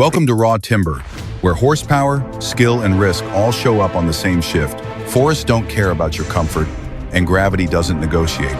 Welcome to Raw Timber, where horsepower, skill, and risk all show up on the same shift. Forests don't care about your comfort, and gravity doesn't negotiate.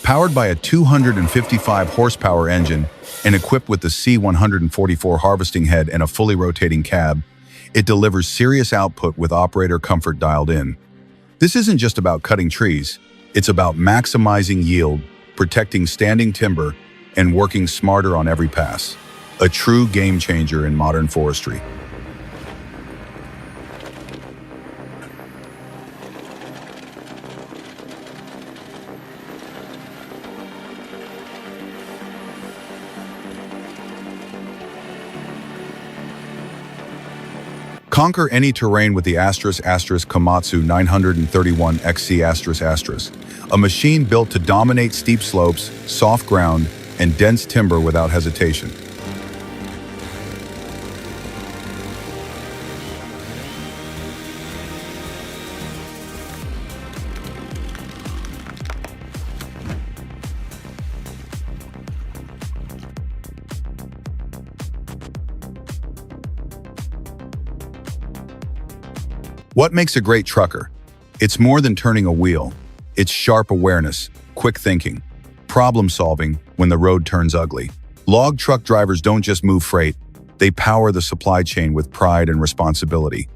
Powered by a 255 horsepower engine and equipped with the C144 harvesting head and a fully rotating cab, it delivers serious output with operator comfort dialed in. This isn't just about cutting trees, it's about maximizing yield, protecting standing timber, and working smarter on every pass. A true game changer in modern forestry. Conquer any terrain with the Komatsu 931 XC***, a machine built to dominate steep slopes, soft ground, and dense timber without hesitation. What makes a great trucker? It's more than turning a wheel. It's sharp awareness, quick thinking, problem solving when the road turns ugly. Log truck drivers don't just move freight, they power the supply chain with pride and responsibility.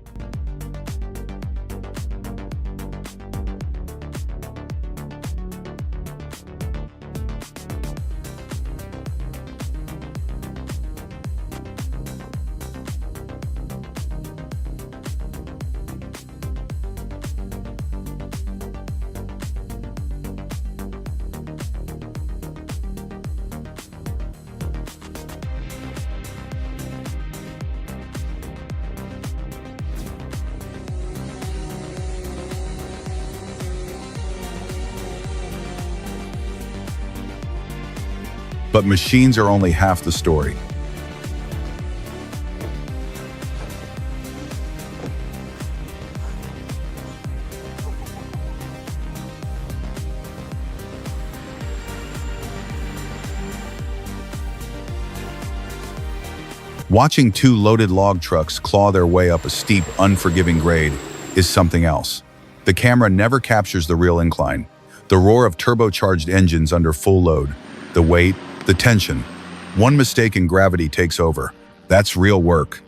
But machines are only half the story. Watching two loaded log trucks claw their way up a steep, unforgiving grade is something else. The camera never captures the real incline, the roar of turbocharged engines under full load, the weight, the tension. One mistake and gravity takes over. That's real work.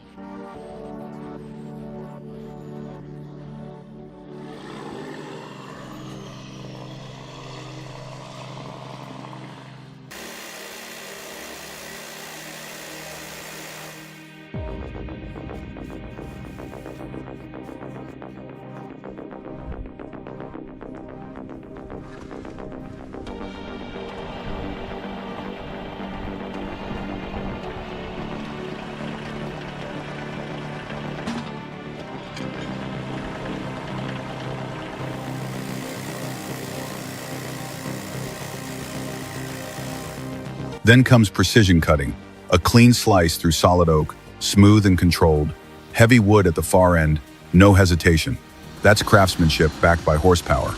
Then comes precision cutting, a clean slice through solid oak, smooth and controlled, heavy wood at the far end, no hesitation. That's craftsmanship backed by horsepower.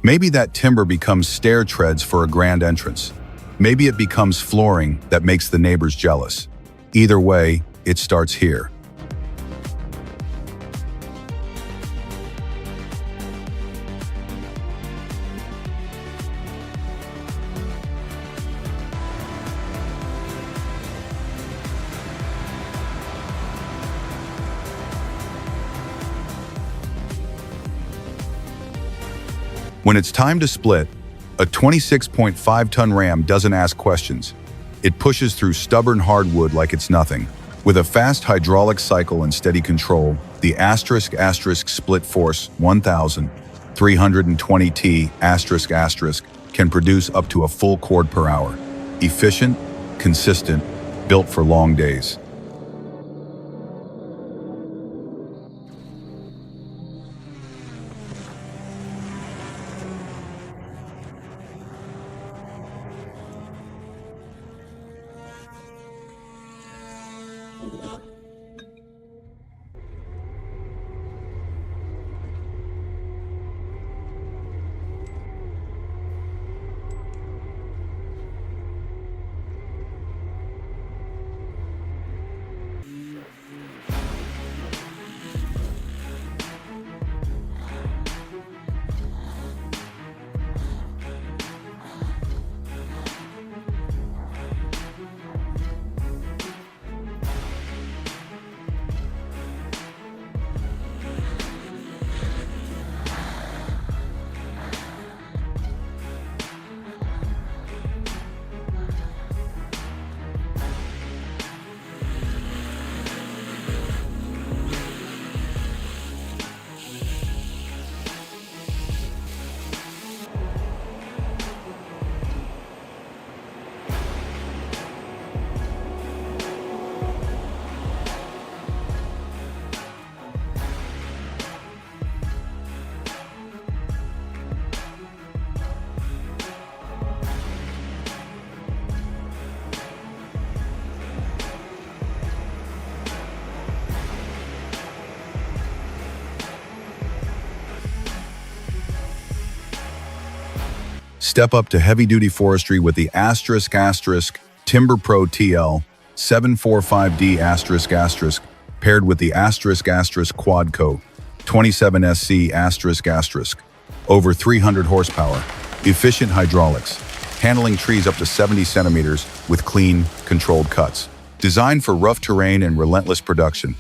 Maybe that timber becomes stair treads for a grand entrance. Maybe it becomes flooring that makes the neighbors jealous. Either way, it starts here. When it's time to split, a 26.5-ton ram doesn't ask questions. It pushes through stubborn hardwood like it's nothing. With a fast hydraulic cycle and steady control, the ** split force 1,320 T** can produce up to a full cord per hour. Efficient, consistent, built for long days. Step up to heavy-duty forestry with the ** Timber Pro TL 745D ** paired with the ** Quadco 27SC **. Over 300 horsepower, efficient hydraulics, handling trees up to 70 centimeters with clean, controlled cuts. Designed for rough terrain and relentless production.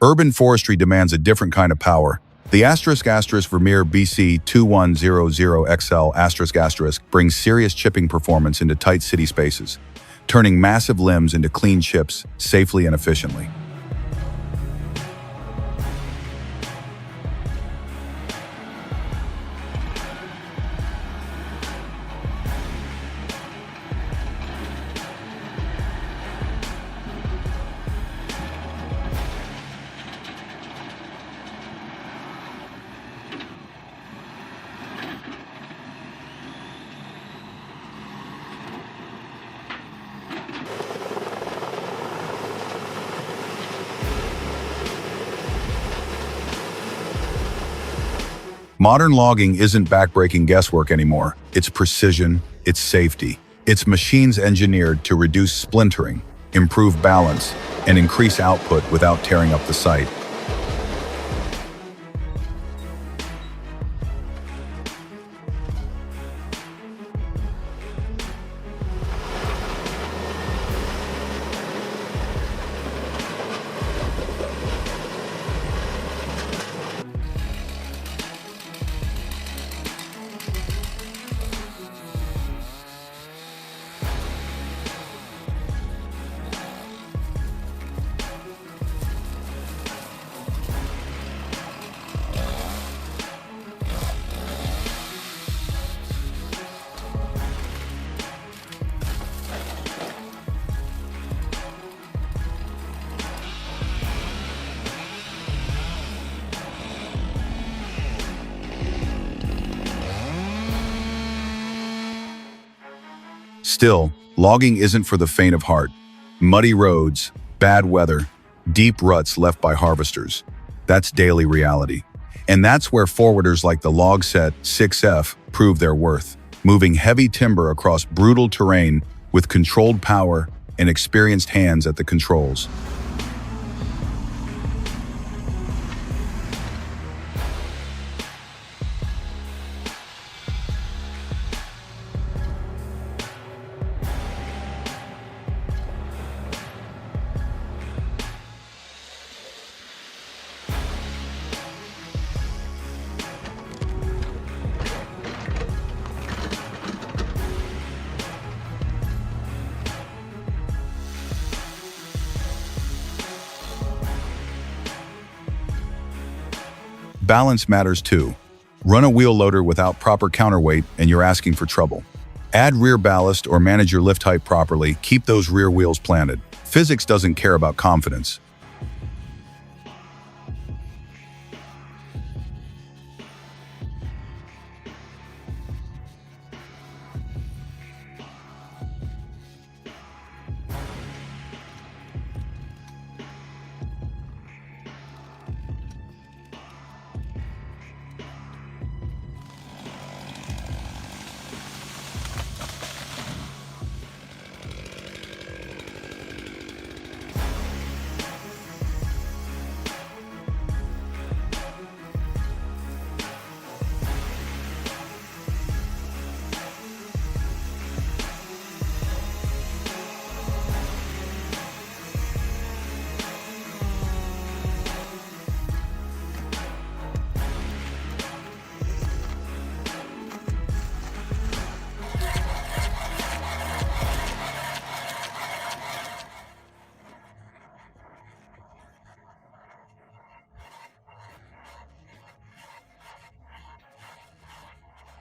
Urban forestry demands a different kind of power. The ** Vermeer BC 2100XL ** brings serious chipping performance into tight city spaces, turning massive limbs into clean chips safely and efficiently. Modern logging isn't backbreaking guesswork anymore. It's precision, it's safety, It's machines engineered to reduce splintering, improve balance, and increase output without tearing up the site. Still, logging isn't for the faint of heart. Muddy roads, bad weather, deep ruts left by harvesters. That's daily reality. And that's where forwarders like the Logset 6F prove their worth, moving heavy timber across brutal terrain with controlled power and experienced hands at the controls. Balance matters too. Run a wheel loader without proper counterweight and you're asking for trouble. Add rear ballast or manage your lift height properly, keep those rear wheels planted. Physics doesn't care about confidence.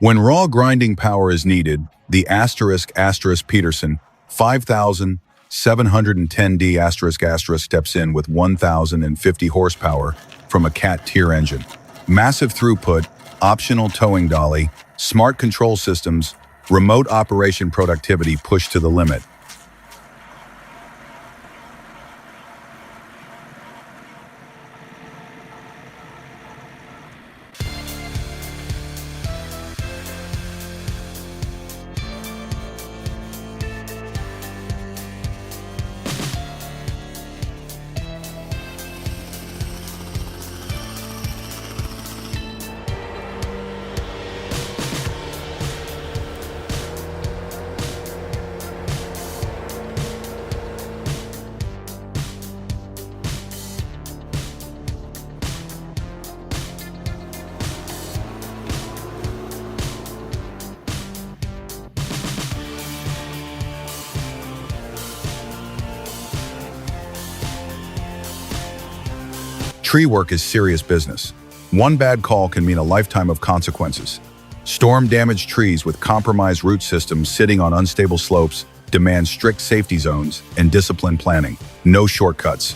When raw grinding power is needed, the Peterson 5710D steps in with 1050 horsepower from a Cat tier engine. Massive throughput, optional towing dolly, smart control systems, remote operation productivity pushed to the limit. Tree work is serious business. One bad call can mean a lifetime of consequences. Storm-damaged trees with compromised root systems sitting on unstable slopes demand strict safety zones and disciplined planning. No shortcuts.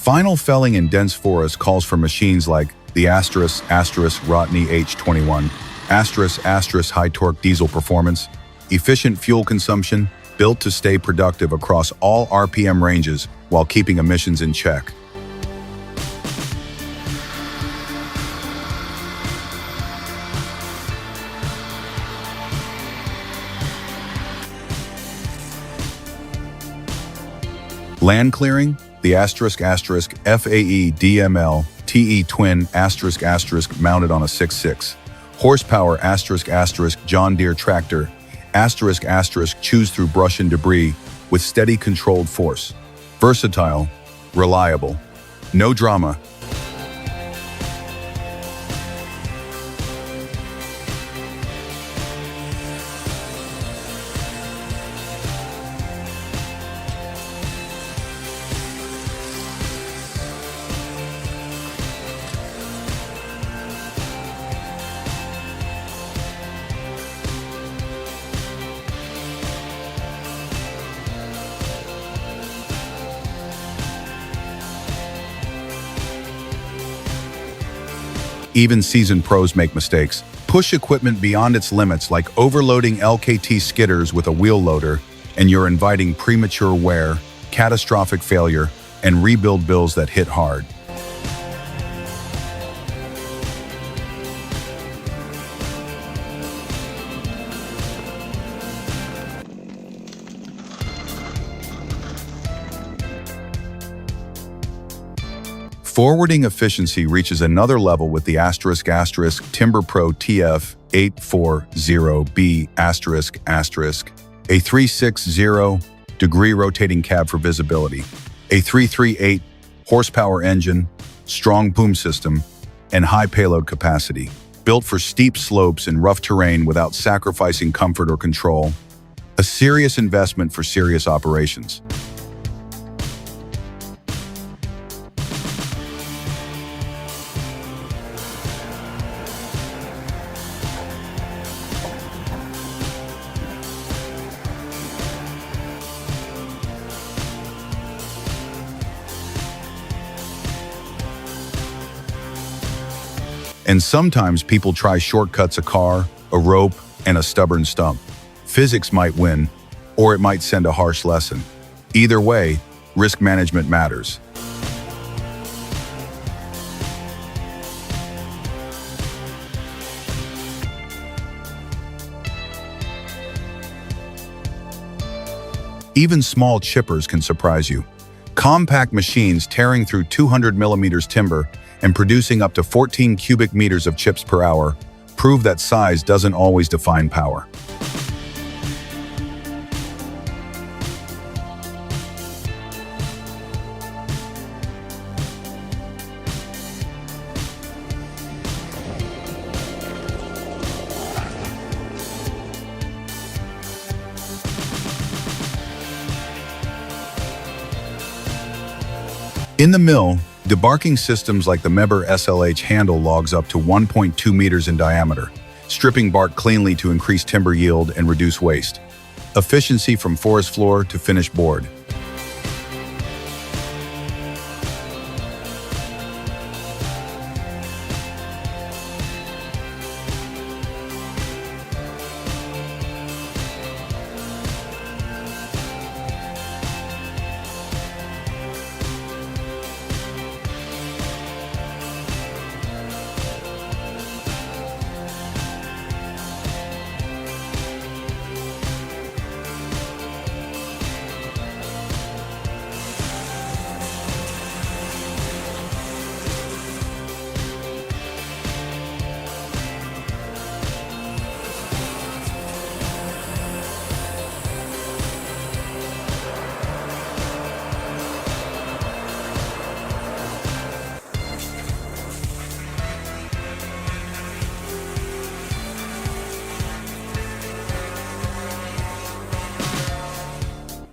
Final felling in dense forest calls for machines like the Rotney H21, high torque diesel performance, Efficient fuel consumption, built to stay productive across all RPM ranges while keeping emissions in check. Land clearing, the FAE DML TE twin mounted on a 6.6 horsepower John Deere tractor chews through brush and debris with steady controlled force. Versatile, reliable, no drama. Even seasoned pros make mistakes. Push equipment beyond its limits, like overloading LKT skidders with a wheel loader, and you're inviting premature wear, catastrophic failure, and rebuild bills that hit hard. Forwarding efficiency reaches another level with the Timber Pro TF 840B a 360-degree rotating cab for visibility, a 338 horsepower engine, strong boom system, and high payload capacity, built for steep slopes and rough terrain without sacrificing comfort or control. A serious investment for serious operations. And sometimes people try shortcuts: a car, a rope, and a stubborn stump. Physics might win, or it might send a harsh lesson. Either way, risk management matters. Even small chippers can surprise you. Compact machines tearing through 200 millimeters timber and producing up to 14 cubic meters of chips per hour prove that size doesn't always define power. In the mill, debarking systems like the Meber SLH handle logs up to 1.2 meters in diameter, stripping bark cleanly to increase timber yield and reduce waste. Efficiency from forest floor to finished board.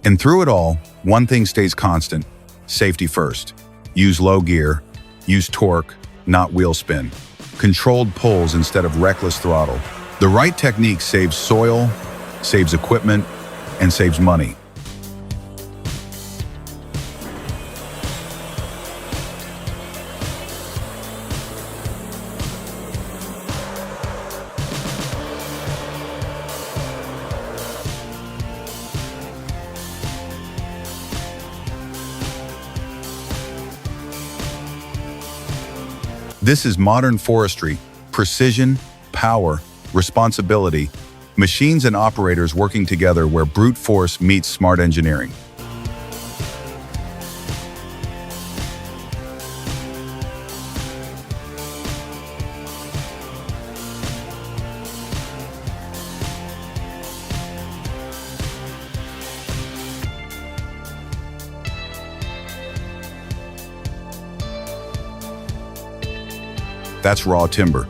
And through it all, one thing stays constant: safety first. Use low gear, use torque, not wheel spin. Controlled pulls instead of reckless throttle. The right technique saves soil, saves equipment, and saves money. This is modern forestry: precision, power, responsibility, machines and operators working together where brute force meets smart engineering. That's raw timber.